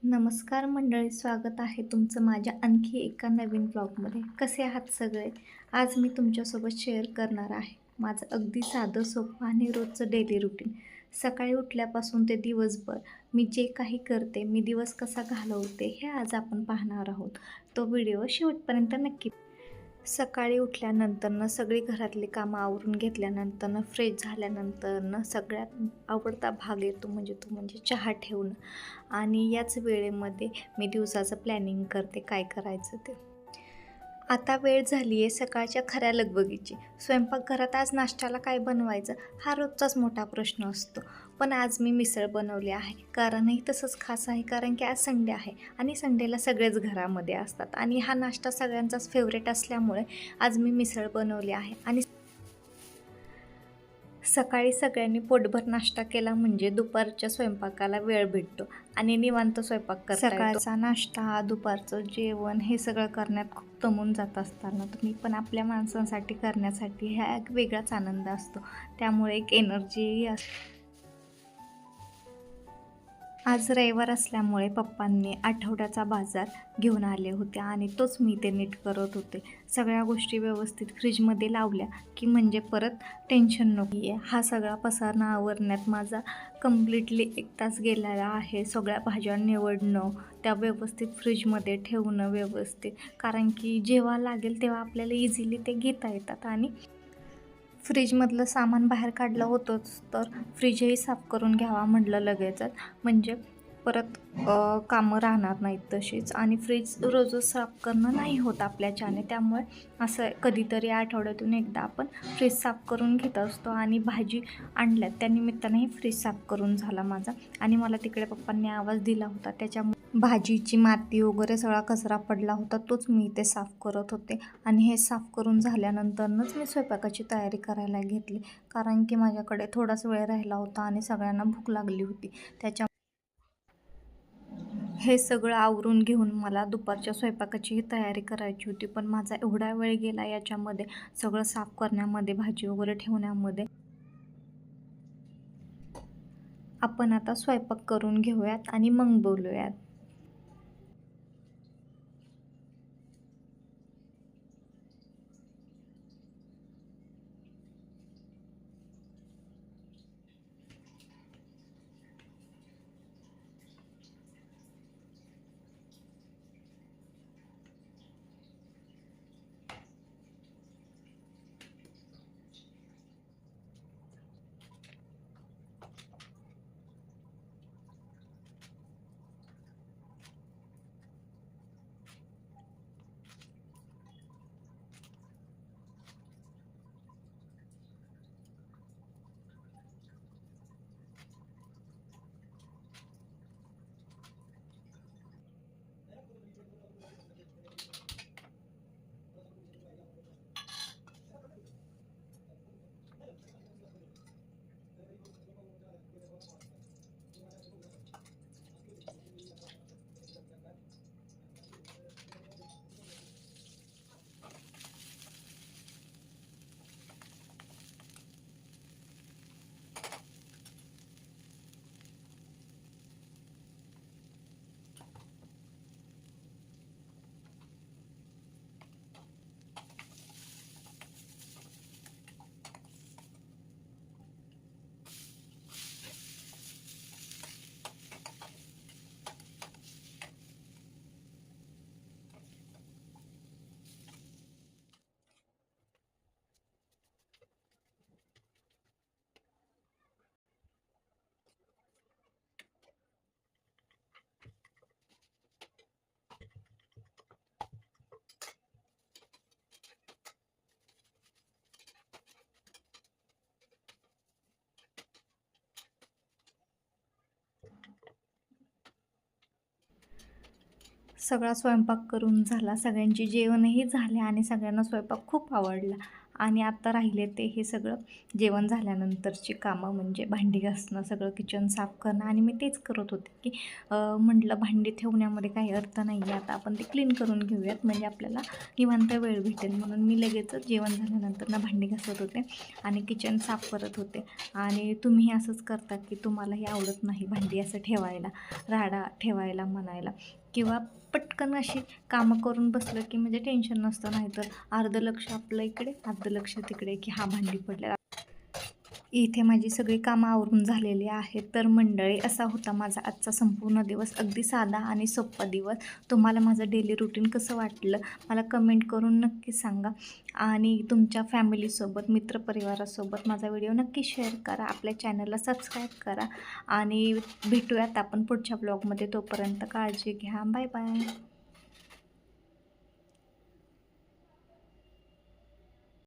नमस्कार मंडळी, स्वागत आहे तुमचं माझ्या आणखी एका नवीन ब्लॉगमध्ये. कसे आहात सगळे? आज मी तुमच्यासोबत शेअर करणार आहे माझं अगदी साधं सोपं आणि रोजचं डेली रुटीन. सकाळी उठल्यापासून ते दिवसभर मी जे काही करते, मी दिवस कसा घालवते हे आज आपण पाहणार आहोत. तो व्हिडिओ शेवटपर्यंत नक्की. सकाळी उठल्यानंतरनं सगळी घरातली कामं आवरून घेतल्यानंतरनं फ्रेश झाल्यानंतरनं सगळ्यात आवडता भाग येतो म्हणजे चहा ठेवणं. आणि याच वेळेमध्ये मी दिवसाचं प्लॅनिंग करते काय करायचं ते. आता वेळ झाली आहे सकाळच्या खऱ्या लगबगीची. स्वयंपाकघरात आज नाश्त्याला काय बनवायचं हा रोजचाच मोठा प्रश्न असतो. पण आज मी मिसळ बनवली आहे. कारणही तसंच खास आहे, कारण की आज संडे आहे आणि संडेला सगळेच घरामध्ये असतात आणि हा नाश्ता सगळ्यांचाच फेवरेट असल्यामुळे आज मी मिसळ बनवली आहे. आणि सकाळी सगळ्यांनी पोटभर नाश्ता केला म्हणजे दुपारच्या स्वयंपाकाला वेळ भेटतो आणि निवांत स्वयंपाक करता येतो. सकाळचा नाश्ता, दुपारचं जेवण हे सगळं करण्यात खूप दमून जात असताना तुम्ही पण आपल्या माणसांसाठी करण्यासाठी हा एक वेगळाच आनंद असतो. त्यामुळे एक एनर्जीही असते. आज रविवार असल्यामुळे पप्पांनी आठवड्याचा बाजार घेऊन आले होते आणि तोच मी ते नीट करत होते. सगळ्या गोष्टी व्यवस्थित फ्रीजमध्ये लावल्या की म्हणजे परत टेन्शन नको आहे. हा सगळा पसारा आवरण्यात माझा कम्प्लिटली 1 तास गेलेला आहे. सगळ्या भाज्या निवडणं, त्या व्यवस्थित फ्रीजमध्ये ठेवणं व्यवस्थित, कारण की जेव्हा लागेल तेव्हा आपल्याला इझिली ते घेता येतात. आणि फ्रीजमधलं सामान बाहेर काढलं होतंच, तर फ्रीजही साफ करून घ्यावा म्हटलं लगेचच, म्हणजे परत कामं राहणार नाहीत तशीच. आणि फ्रीज रोजच साफ करणं नाही होत आपल्याच्याने, त्यामुळे असं कधीतरी आठवड्यातून एकदा आपण फ्रीज साफ करून घेत असतो. आणि भाजी आणल्यात त्यानिमित्तानेही फ्रीज साफ करून झाला माझा. आणि मला तिकडे पप्पांनी आवाज दिला होता, त्याच्यामुळे भाजीची माती वगैरे सगळा कचरा पडला होता, तोच मी इथे साफ करत होते. आणि हे साफ करून झाल्यानंतरच मी स्वयंपाकाची तयारी करायला घेतली, कारण की माझ्याकडे थोडाच वेळ राहिला होता आणि सगळ्यांना भूक लागली होती. हे सगळं आवरून घेऊन मला दुपारच्या स्वयंपाकाचीही तयारी करायची होती. पण माझा एवढा वेळ गेला याच्यामध्ये सगळं साफ करण्यामध्ये, भाजी वगैरे ठेवण्यामध्ये. आपण आता स्वयंपाक करून घेऊयात आणि मग बोलूयात. सगळा स्वयंपाक करून झाला, सगळ्यांची जेवणही झाले आणि सगळ्यांना स्वयंपाक खूप आवडला. आणि आता राहिले ते हे सगळं जेवण झाल्यानंतरची कामं, म्हणजे भांडी घासणं, सगळं किचन साफ करणं. आणि मी तेच करत होते की म्हटलं भांडी ठेवण्यामध्ये काही अर्थ नाही आहे, आता आपण ते क्लीन करून घेऊयात, म्हणजे आपल्याला निवांत वेळ भेटेल. म्हणून मी लगेचच जेवण झाल्यानंतर ना भांडी घासत होते आणि किचन साफ करत होते. आणि तुम्ही असंच करता की तुम्हालाही आवडत नाही भांडी असं ठेवायला, राडा ठेवायला म्हणायला, किंवा पटकन अशी कामं करून बसलं की म्हणजे टेन्शन नसतं. नाहीतर अर्धं लक्ष आपलं इकडे, अर्धं लक्ष तिकडे, की हा भांडी पडल्या. इथे माझी सगळी कामं आवरून झालेली आहेत. तर मंडळी, असा होता माझा आजचा संपूर्ण दिवस, अगदी साधा आणि सोपा दिवस. तुम्हाला माझं डेली रुटीन कसं वाटलं मला कमेंट करून नक्की सांगा. आणि तुमच्या फॅमिलीसोबत, मित्रपरिवारासोबत माझा व्हिडिओ नक्की शेअर करा, आपल्या चॅनलला सबस्क्राईब करा. आणि भेटूयात आपण पुढच्या ब्लॉगमध्ये. तोपर्यंत काळजी घ्या. Bye bye.